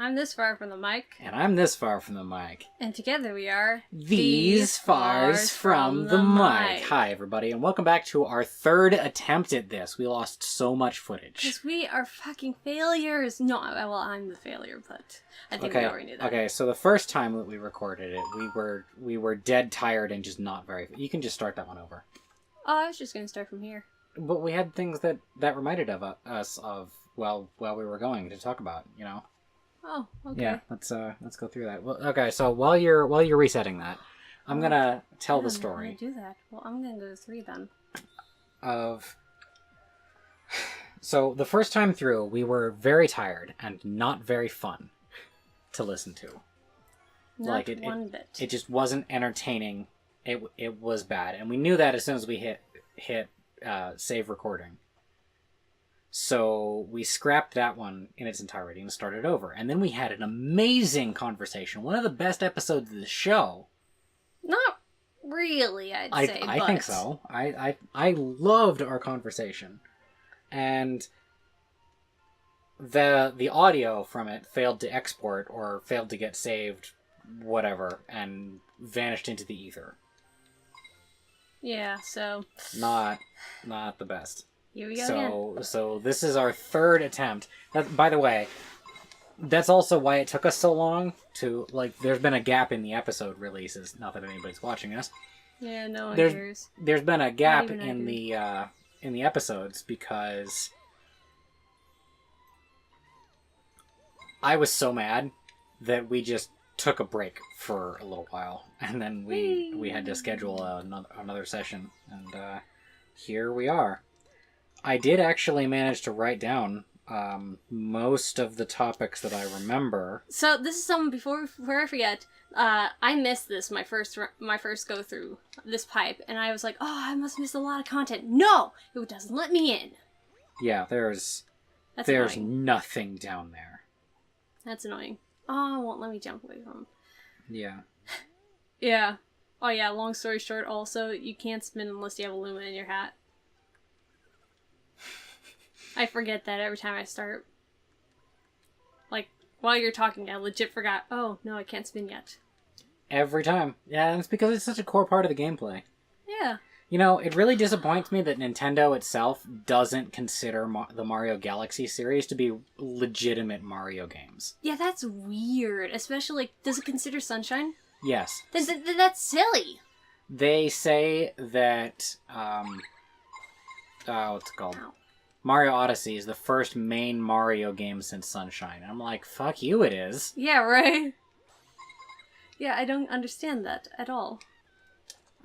I'm this far from the mic. And I'm this far from the mic. And together we are... These fars from the mic. Hi, everybody, and welcome back to our third attempt at this. We lost so much footage. Because we are fucking failures. No, well, I'm the failure, but I think we already knew that. Okay, so the first time that we recorded it, we were dead tired and just not very... You can just start that one over. Oh, I was just going to start from here. But we had things that reminded us of, well, while we were going to talk about, you know? Oh, okay. Yeah, let's go through that. Well, okay, so while you're resetting that, I'm gonna tell the story. I don't know how to do that. Well, I'm gonna go to 3 then. So the first time through, we were very tired and not very fun to listen to. Not one bit. It just wasn't entertaining. It was bad, and we knew that as soon as we hit save recording. So we scrapped that one in its entirety and started over. And then we had an amazing conversation. One of the best episodes of the show. Not really, I'd say. I think so. I loved our conversation. And the audio from it failed to export or failed to get saved, whatever, and vanished into the ether. Yeah, so... Not the best. Here we go again. So this is our third attempt. By the way, that's also why it took us so long to, like, there's been a gap in the episode releases. Not that anybody's watching us. Yeah, no one cares. There's been a gap in the episodes because I was so mad that we just took a break for a little while, and then we had to schedule another session, and here we are. I did actually manage to write down most of the topics that I remember. So this is something before I forget. I missed this my first go through this pipe, and I was like, "Oh, I must miss a lot of content." No, it doesn't let me in. Yeah, there's annoying. Nothing down there. That's annoying. Oh, it won't let me jump away from him. Yeah. Yeah. Oh yeah. Long story short, also you can't spin unless you have a Luma in your hat. I forget that every time I start. Like, while you're talking, I legit forgot, oh, no, I can't spin yet. Every time. Yeah, and it's because it's such a core part of the gameplay. Yeah. You know, it really disappoints me that Nintendo itself doesn't consider the Mario Galaxy series to be legitimate Mario games. Yeah, that's weird. Especially, like, does it consider Sunshine? Yes. Then that's silly. They say that, what's it called? Ow. Mario Odyssey is the first main Mario game since Sunshine. I'm like, fuck you, it is. Yeah, right? Yeah, I don't understand that at all.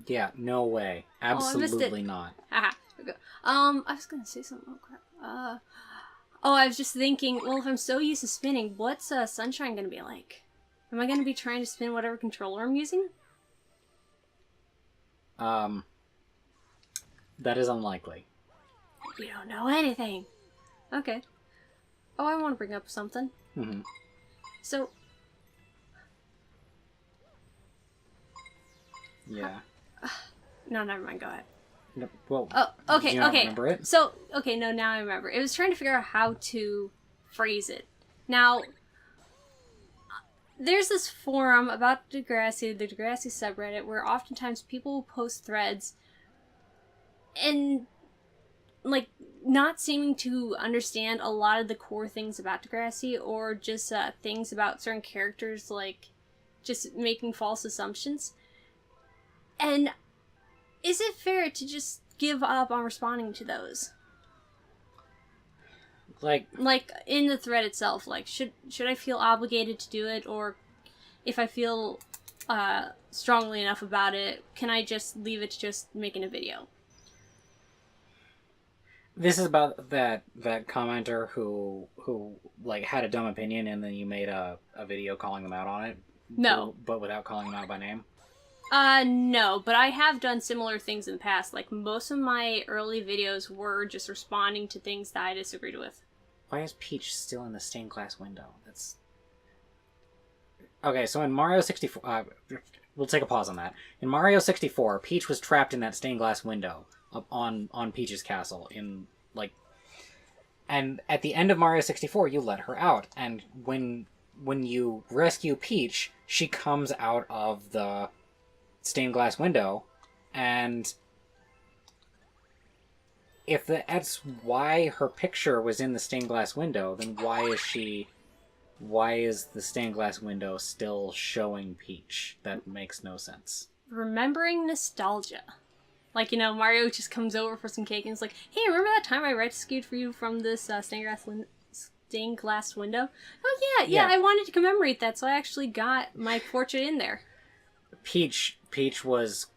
Yeah, no way. Absolutely not. Haha. I was gonna say something. Oh, crap. I was just thinking, well, if I'm so used to spinning, what's Sunshine gonna be like? Am I gonna be trying to spin whatever controller I'm using? That is unlikely. You don't know anything. Okay. Oh, I want to bring up something. Mm-hmm. So... Yeah. No, never mind. Go ahead. No, well, okay, do you not remember it? So, okay, no, now I remember. It was trying to figure out how to phrase it. Now, there's this forum about Degrassi, the Degrassi subreddit, where oftentimes people will post threads and... like, not seeming to understand a lot of the core things about Degrassi, or just things about certain characters, like, just making false assumptions. And is it fair to just give up on responding to those? Like in the thread itself, like, should I feel obligated to do it, or if I feel strongly enough about it, can I just leave it to just making a video? This is about that commenter who like had a dumb opinion and then you made a video calling them out on it. No. But without calling them out by name? No, but I have done similar things in the past. Like, most of my early videos were just responding to things that I disagreed with. Why is Peach still in the stained glass window? That's... Okay, so in Mario 64... we'll take a pause on that. In Mario 64, Peach was trapped in that stained glass window up on Peach's castle in, like... And at the end of Mario 64, you let her out. And when when you rescue Peach, she comes out of the stained glass window, and if that's why her picture was in the stained glass window, then why is the stained glass window still showing Peach? That makes no sense. Remembering nostalgia. Like, Mario just comes over for some cake and is like, hey, remember that time I rescued for you from this stained glass window? Oh, yeah, I wanted to commemorate that, so I actually got my portrait in there. Peach was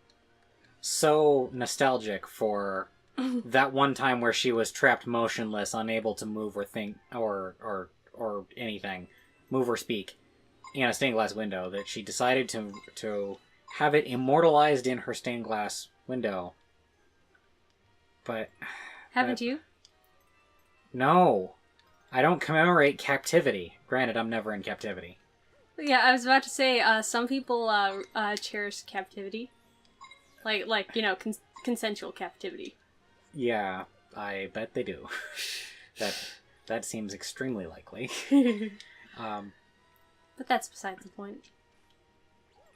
so nostalgic for that one time where she was trapped motionless, unable to move or think or anything, move or speak, in a stained glass window, that she decided to have it immortalized in her stained glass window. But haven't you? No, I don't commemorate captivity. Granted, I'm never in captivity. Yeah, I was about to say, some people cherish captivity, like consensual captivity. Yeah, I bet they do. That seems extremely likely. But that's beside the point.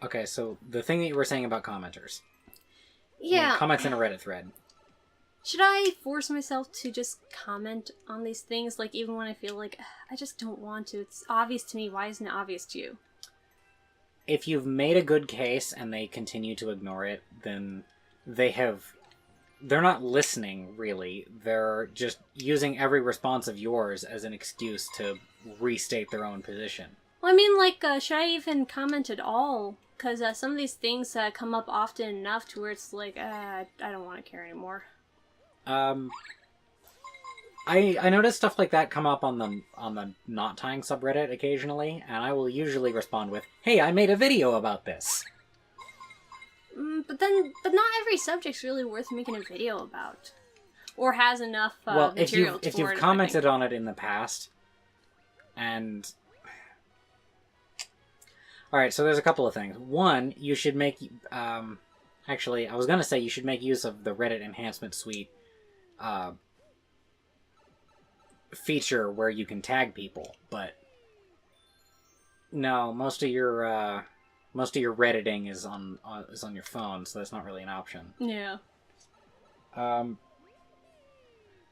Okay, so the thing that you were saying about commenters. Yeah. Comments in a Reddit thread. Should I force myself to just comment on these things, like, even when I feel like I just don't want to? It's obvious to me. Why isn't it obvious to you? If you've made a good case and they continue to ignore it, then they're not listening, really. They're just using every response of yours as an excuse to restate their own position. Well, I mean, like, should I even comment at all? Because some of these things come up often enough to where it's like, I don't want to care anymore. I notice stuff like that come up on the Not Tying subreddit occasionally, and I will usually respond with, "Hey, I made a video about this." But not every subject's really worth making a video about, or has enough material. If you've commented on it in the past, and all right, so there's a couple of things. One, you should make actually, I was gonna say you should make use of the Reddit enhancement suite feature where you can tag people, but no, most of your Redditing is on your phone, so that's not really an option. Yeah.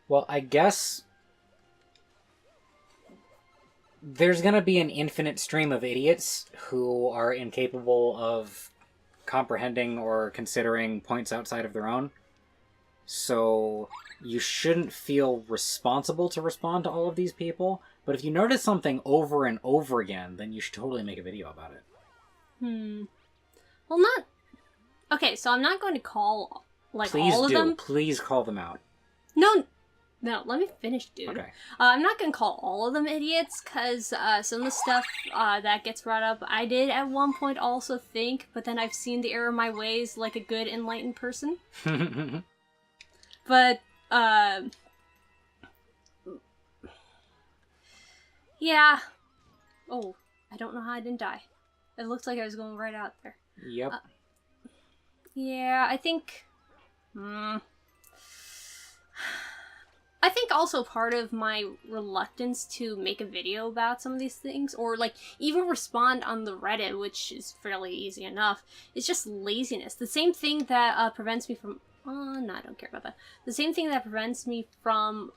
Well, I guess there's gonna be an infinite stream of idiots who are incapable of comprehending or considering points outside of their own. So you shouldn't feel responsible to respond to all of these people, but if you notice something over and over again, then you should totally make a video about it. Well, not... Okay, so I'm not going to call, all of them. Please call them out. No, let me finish, dude. Okay. I'm not going to call all of them idiots, because some of the stuff that gets brought up, I did at one point also think, but then I've seen the error of my ways like a good enlightened person. But, yeah. Oh, I don't know how I didn't die. It looked like I was going right out there. Yep. Yeah, I think... I think also part of my reluctance to make a video about some of these things, or, even respond on the Reddit, which is fairly easy enough, is just laziness. The same thing that prevents me from... no, I don't care about that. The same thing that prevents me from,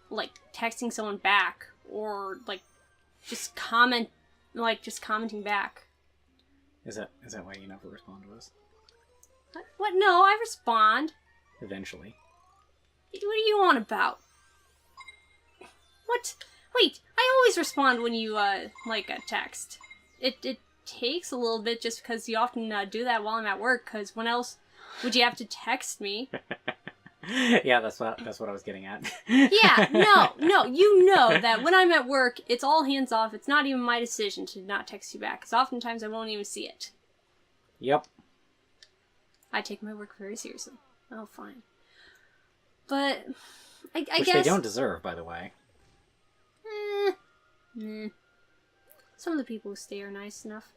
texting someone back, or, just commenting back. Is that why you never respond to us? What? No, I respond. Eventually. What do you want about? What? Wait, I always respond when you, a text. It takes a little bit just because you often do that while I'm at work, because when else would you have to text me? Yeah, that's what I was getting at. Yeah, no, you know that when I'm at work, it's all hands off. It's not even my decision to not text you back, because oftentimes I won't even see it. Yep. I take my work very seriously. Oh, fine. But, I guess... Which they don't deserve, by the way. Some of the people who stay are nice enough.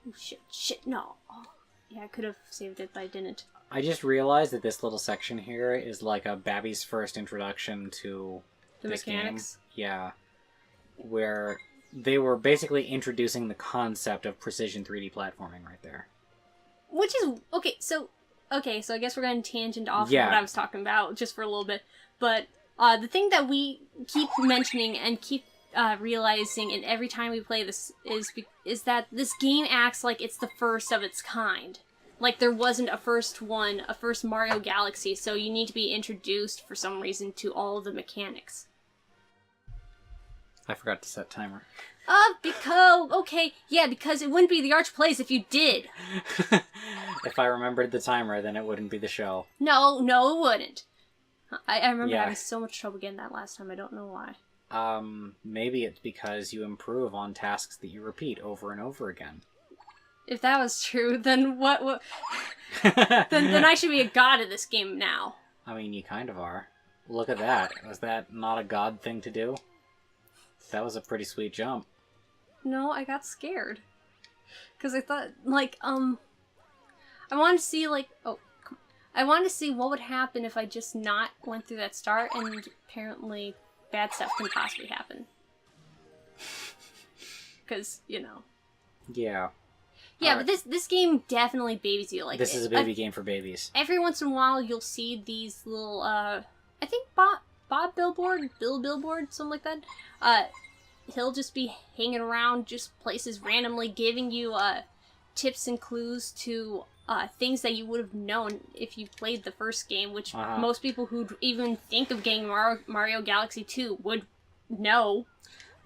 Oh, shit, no. Oh, yeah, I could have saved it, but I didn't. I just realized that this little section here is like a Babby's first introduction to the this mechanics. Game. Yeah. Where they were basically introducing the concept of precision 3D platforming right there. Which is okay. So I guess we're going to tangent off of Yeah. what I was talking about just for a little bit. But the thing that we keep mentioning and keep realizing, and every time we play this, is that this game acts like it's the first of its kind. Like there wasn't a first Mario Galaxy, so you need to be introduced for some reason to all of the mechanics. I forgot to set timer. Because it wouldn't be the Arch Plays if you did. If I remembered the timer, then it wouldn't be the show. No, it wouldn't. I remember Yeah. having so much trouble getting that last time. I don't know why. Maybe it's because you improve on tasks that you repeat over and over again. If that was true, then what then I should be a god of this game now. I mean, you kind of are. Look at that. Was that not a god thing to do? That was a pretty sweet jump. No, I got scared. Because I thought, I wanted to see, I wanted to see what would happen if I just not went through that start, and apparently bad stuff can possibly happen. Because, Yeah. Yeah, Alright. but this game definitely babies you. This is a baby game for babies. Every once in a while, you'll see these little, I think Bob Billboard, Bill Billboard, something like that. He'll just be hanging around just places randomly, giving you tips and clues to things that you would have known if you played the first game, which most people who'd even think of getting Mario Galaxy 2 would know.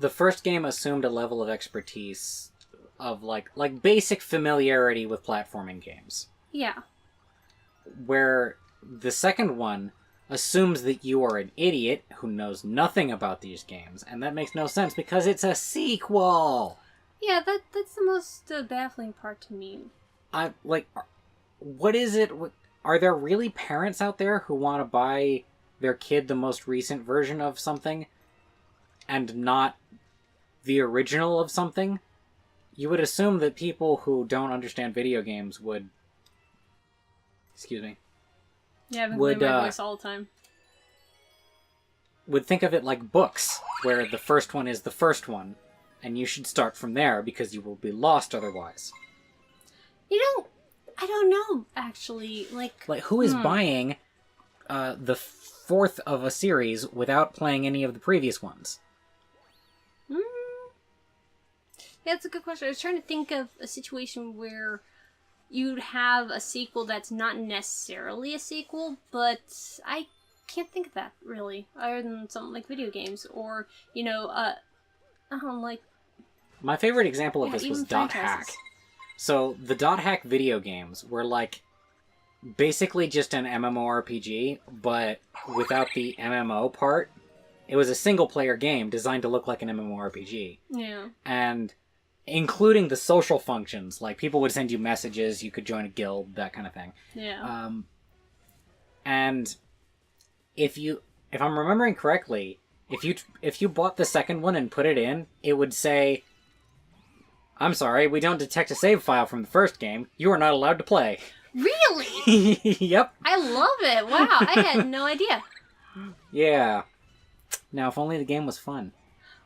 The first game assumed a level of expertise of like basic familiarity with platforming games. Yeah. Where the second one assumes that you are an idiot who knows nothing about these games, and that makes no sense because it's a sequel. Yeah, that's the most baffling part to me. What is it? Are there really parents out there who want to buy their kid the most recent version of something and not the original of something? You would assume that people who don't understand video games would... Excuse me. Yeah, I've been doing my voice all the time. Would think of it like books, where the first one is the first one, and you should start from there because you will be lost otherwise. I don't know, actually. Like who is buying the fourth of a series without playing any of the previous ones? Yeah, that's a good question. I was trying to think of a situation where you'd have a sequel that's not necessarily a sequel, but I can't think of that, really, other than something like video games, or, My favorite example of this was even Dot franchises. Hack. So, the Dot Hack video games were, basically just an MMORPG, but without the MMO part. It was a single-player game designed to look like an MMORPG. Yeah. And including the social functions, like people would send you messages, you could join a guild, that kind of thing. Yeah. And if I'm remembering correctly, if you bought the second one and put it in, it would say, "I'm sorry, we don't detect a save file from the first game. You are not allowed to play." Really? Yep. I love it. Wow, I had no idea. Yeah. Now, if only the game was fun.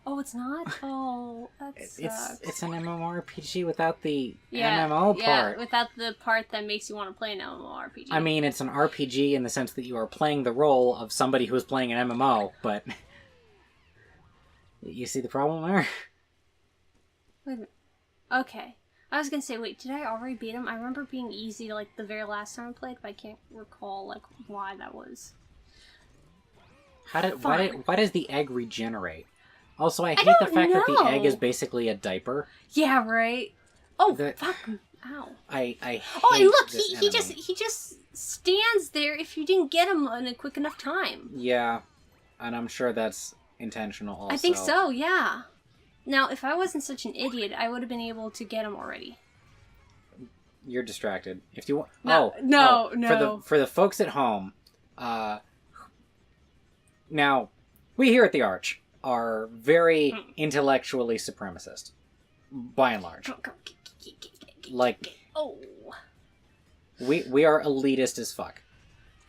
Oh, it's not? Oh, that sucks. It's an MMORPG without the MMO part. Yeah, without the part that makes you want to play an MMORPG. I mean, it's an RPG in the sense that you are playing the role of somebody who is playing an MMO, but... You see the problem there? Wait a minute. Okay. I was gonna say, wait, did I already beat him? I remember being easy, the very last time I played, but I can't recall, why that was. Why does the egg regenerate? Also, I hate don't the fact that the egg know. is basically a diaper. Yeah, right. Oh, The- fuck. Ow. I hate Oh, and look, this he enemy. just stands there if you didn't get him in a quick enough time. Yeah, and I'm sure that's intentional also. I think so, yeah. Now, if I wasn't such an idiot, I would have been able to get him already. You're distracted. If you want... No. For the folks at home, now, we here at the Arch are very intellectually supremacist, by and large. Oh. We are elitist as fuck.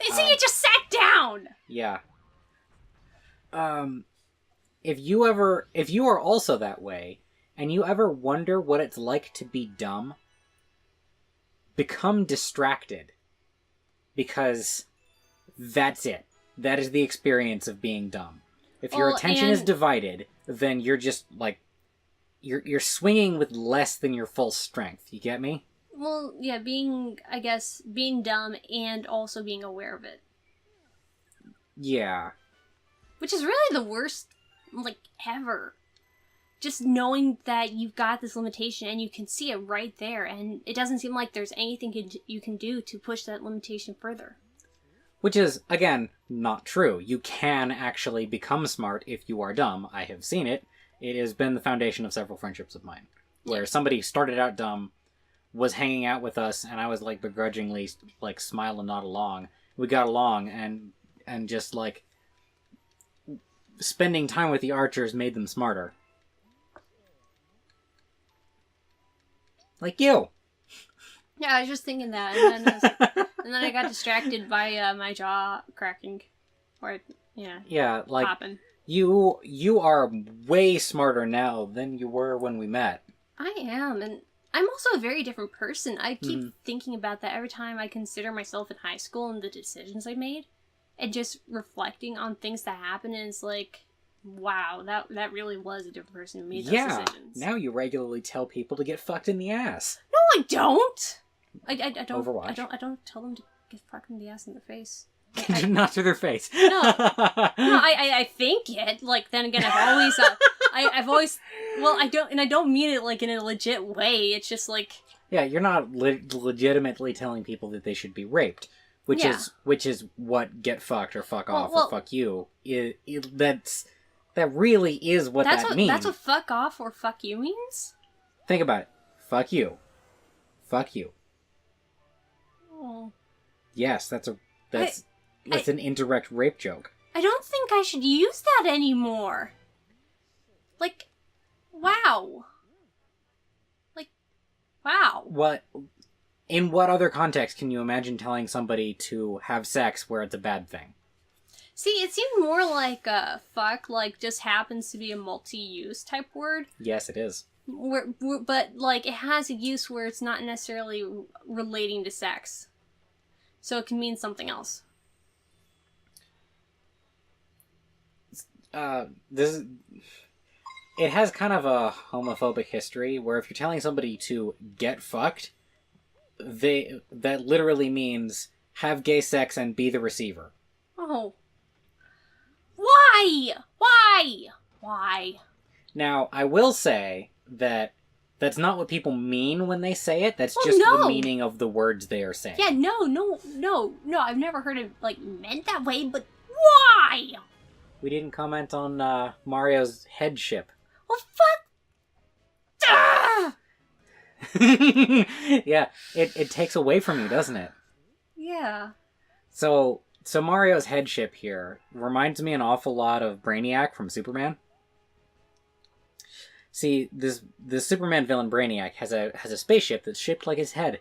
See, you just sat down! Yeah. if you are also that way, and you ever wonder what it's like to be dumb, become distracted. Because that's it. That is the experience of being dumb. If your attention is divided, then you're just, like, you're swinging with less than your full strength. You get me? Well, yeah, being dumb and also being aware of it. Yeah. Which is really the worst, like, ever. Just knowing that you've got this limitation and you can see it right there, and it doesn't seem like there's anything you can do to push that limitation further. Which is, again, not true. You can actually become smart if you are dumb. I have seen it. It has been the foundation of several friendships of mine. Where somebody started out dumb, was hanging out with us, and I was, like, begrudgingly, like, smile and nod along. We got along, and just, like, spending time with the archers made them smarter. Like you! Yeah, I was just thinking that, and then I got distracted by my jaw cracking. Or, yeah, like, popping. You are way smarter now than you were when we met. I am, and I'm also a very different person. I keep thinking about that every time I consider myself in high school and the decisions I made. And just reflecting on things that happened, and it's like, wow, that really was a different person who made those decisions. Now you regularly tell people to get fucked in the ass. No, I don't! I don't. Overwatch. I don't tell them to get fucked in the ass in the face. Not to their face. No, I think it. Like, then again, I've always, well, I don't mean it, like, in a legit way. It's just, like... Yeah, you're not legitimately telling people that they should be raped. Which is what get fucked or fuck off or fuck you. That really is what that means. That's what fuck off or fuck you means? Think about it. Fuck you. Fuck you. Oh. Yes, that's an indirect rape joke. I don't think I should use that anymore. Like, wow. Like, wow. In what other context can you imagine telling somebody to have sex where it's a bad thing? See, it seemed more like fuck, like, just happens to be a multi-use type word. Yes, it is. But, like, it has a use where it's not necessarily relating to sex. So it can mean something else. It has kind of a homophobic history where if you're telling somebody to get fucked, that literally means have gay sex and be the receiver. Oh. Why? Now, I will say that that's not what people mean when they say it. That's the meaning of the words they are saying. Yeah, no. I've never heard it, like, meant that way, but why? We didn't comment on Mario's headship. Well, fuck! Ah! Yeah, it takes away from you, doesn't it? Yeah. So Mario's headship here reminds me an awful lot of Brainiac from Superman. See, this Superman villain Brainiac has a spaceship that's shaped like his head.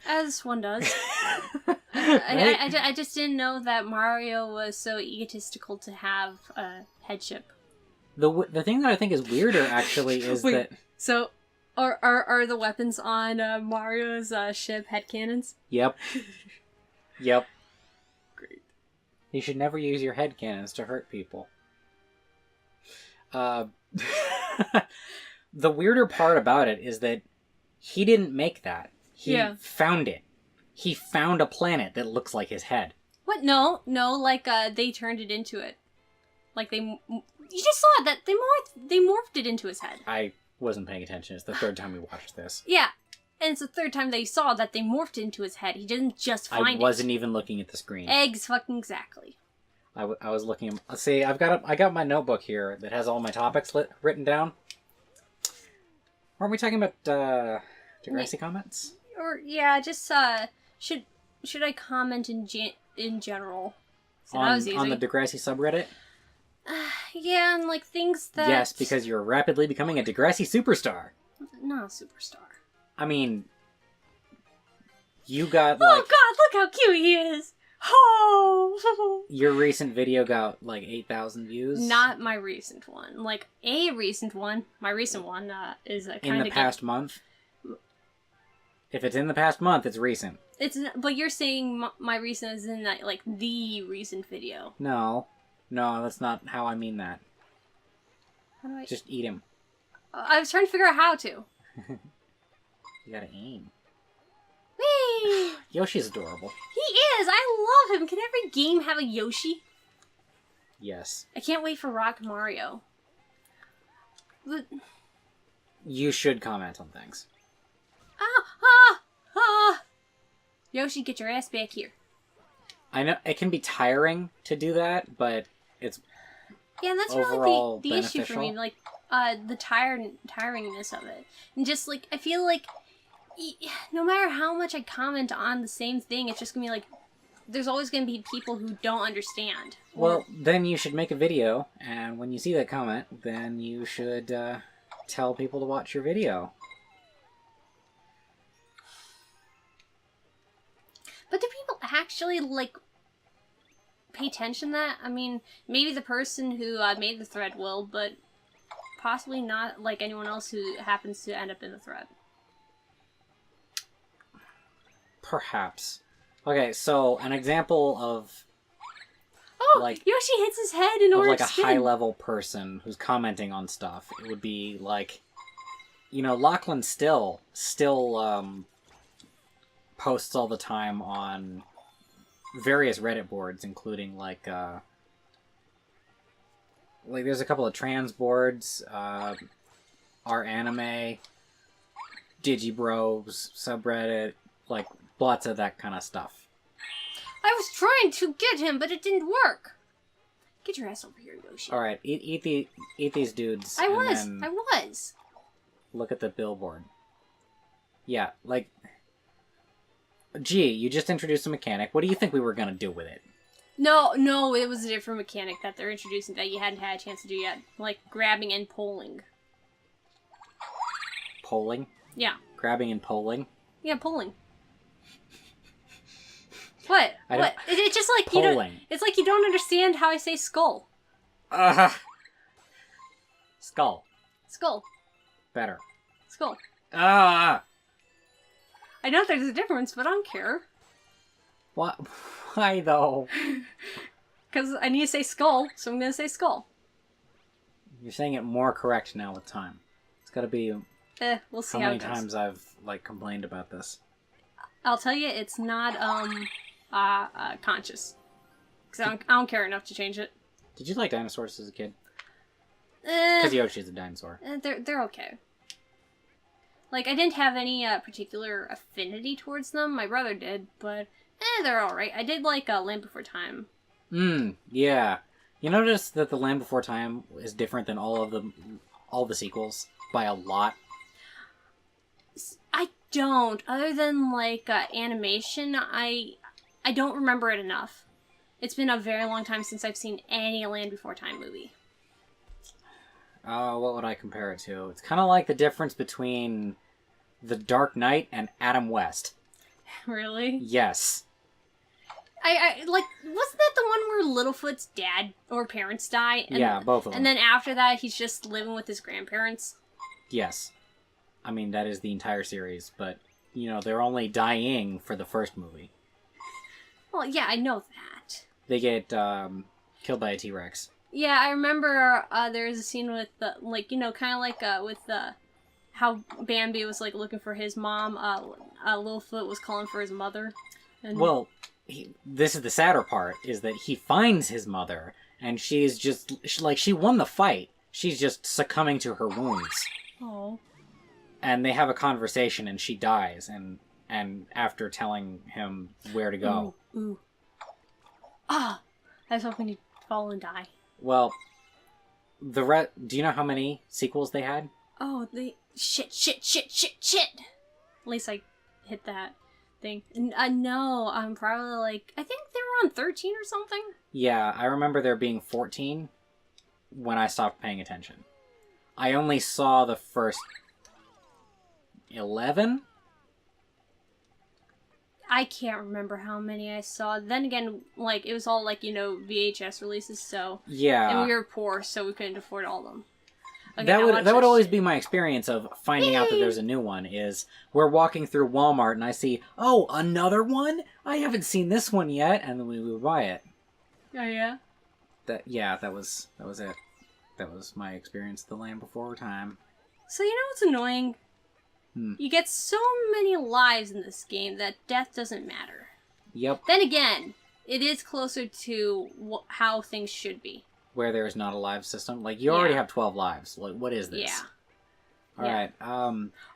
As one does. I just didn't know that Mario was so egotistical to have a headship. The thing that I think is weirder, actually, is that... So, are the weapons on Mario's ship headcannons? Yep. Yep. Great. You should never use your headcannons to hurt people. The weirder part about it is that he didn't make that. He found it. He found a planet that looks like his head. What? No, like, they turned it into it. Like, you just saw it, that they morphed it into his head. I wasn't paying attention. It's the third time we watched this. Yeah, and it's the third time they saw that they morphed it into his head. He didn't just find it. I wasn't even looking at the screen. Eggs fucking exactly. I was looking. Let's see. I got my notebook here that has all my topics written down. Aren't we talking about Degrassi comments? Or just should I comment in general? So on the Degrassi subreddit? Yeah, and like things that... Yes, because you're rapidly becoming a Degrassi superstar. Not a superstar. I mean, you got Oh god, look how cute he is! Oh! Your recent video got like 8,000 views. Not my recent one. Like, a recent one. My recent one is kind of... In the past month? If it's in the past month, it's recent. But you're saying my recent is in that, like, the recent video. No. No, that's not how I mean that. How do I... Just eat him. I was trying to figure out how to. You gotta aim. Whee! Yoshi's adorable. He is! I love him! Can every game have a Yoshi? Yes. I can't wait for Rock Mario. But... You should comment on things. Yoshi, get your ass back here. I know it can be tiring to do that, but it's yeah, and that's overall really the issue for me, like the tiringness of it, and just like I feel like no matter how much I comment on the same thing, it's just gonna be like there's always gonna be people who don't understand. Well, then you should make a video, and when you see that comment, then you should tell people to watch your video. But do people actually, like, pay attention to that? I mean, maybe the person who made the thread will, but possibly not, like, anyone else who happens to end up in the thread. Perhaps. Okay, so an example of... Oh, like, Yoshi hits his head in order like to a spin. high-level person who's commenting on stuff. It would be, like... You know, Lachlan still posts all the time on various Reddit boards, including like there's a couple of trans boards, our anime, Digibros subreddit, like lots of that kind of stuff. I was trying to get him, but it didn't work. Get your ass over here, Yoshi. All right, eat these dudes. I and then was. look at the billboard. Yeah, like. Gee, you just introduced a mechanic. What do you think we were gonna do with it? No, it was a different mechanic that they're introducing that you hadn't had a chance to do yet. Like, grabbing and pulling. Polling? Yeah. Grabbing and polling? Yeah, pulling. What? What? It's just like polling. you don't... It's like you don't understand how I say skull. Skull. Skull. Better. Skull. Ah! I know there's a difference, but I don't care. What? Why though? Because I need to say skull, so I'm going to say skull. You're saying it more correct now with time. It's gotta be... We'll see how how many it goes. times I've, like, complained about this. I'll tell you, it's not, conscious. Because I don't care enough to change it. Did you like dinosaurs as a kid? Because Yoshi's a dinosaur. They're okay. Like, I didn't have any particular affinity towards them. My brother did, but they're alright. I did like Land Before Time. Yeah. You notice that the Land Before Time is different than all the sequels by a lot? I don't. Other than, like, animation, I don't remember it enough. It's been a very long time since I've seen any Land Before Time movie. What would I compare it to? It's kind of like the difference between The Dark Knight and Adam West. Really? Yes. I like, wasn't that the one where Littlefoot's dad or parents die? And, yeah, both of them. And then after that, he's just living with his grandparents? Yes. I mean, that is the entire series, but, you know, they're only dying for the first movie. Well, yeah, I know that. They get, killed by a T-Rex. Yeah, I remember there was a scene with, like, you know, kind of like with how Bambi was, like, looking for his mom. Littlefoot was calling for his mother. And... Well, this is the sadder part, is that he finds his mother, and she's just, she won the fight. She's just succumbing to her wounds. Oh. And they have a conversation, and she dies, and after telling him where to go. Ooh. Ah! I was hoping he'd fall and die. Well, do you know how many sequels they had? Oh, shit. At least I hit that thing. No, I'm probably like, I think they were on 13 or something. Yeah, I remember there being 14 when I stopped paying attention. I only saw the first 11? I can't remember how many I saw. Then again, like, it was all, like, VHS releases, so... Yeah. And we were poor, so we couldn't afford all of them. Okay, that would always be my experience of finding out that there's a new one, is we're walking through Walmart and I see, oh, another one? I haven't seen this one yet, and then we would buy it. Oh, yeah? That was it. That was my experience of The Land Before Time. So you know what's annoying? You get so many lives in this game that death doesn't matter. Yep. Then again, it is closer to how things should be. Where there is not a live system. Like, you already have 12 lives. Like, what is this? Yeah. Alright,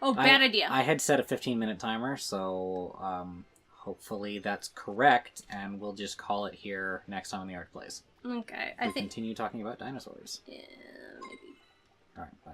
Oh, bad idea. I had set a 15-minute timer, so, hopefully that's correct, and we'll just call it here next time on the Art Plays. Okay, I think... continue talking about dinosaurs. Yeah, maybe. Alright, bye.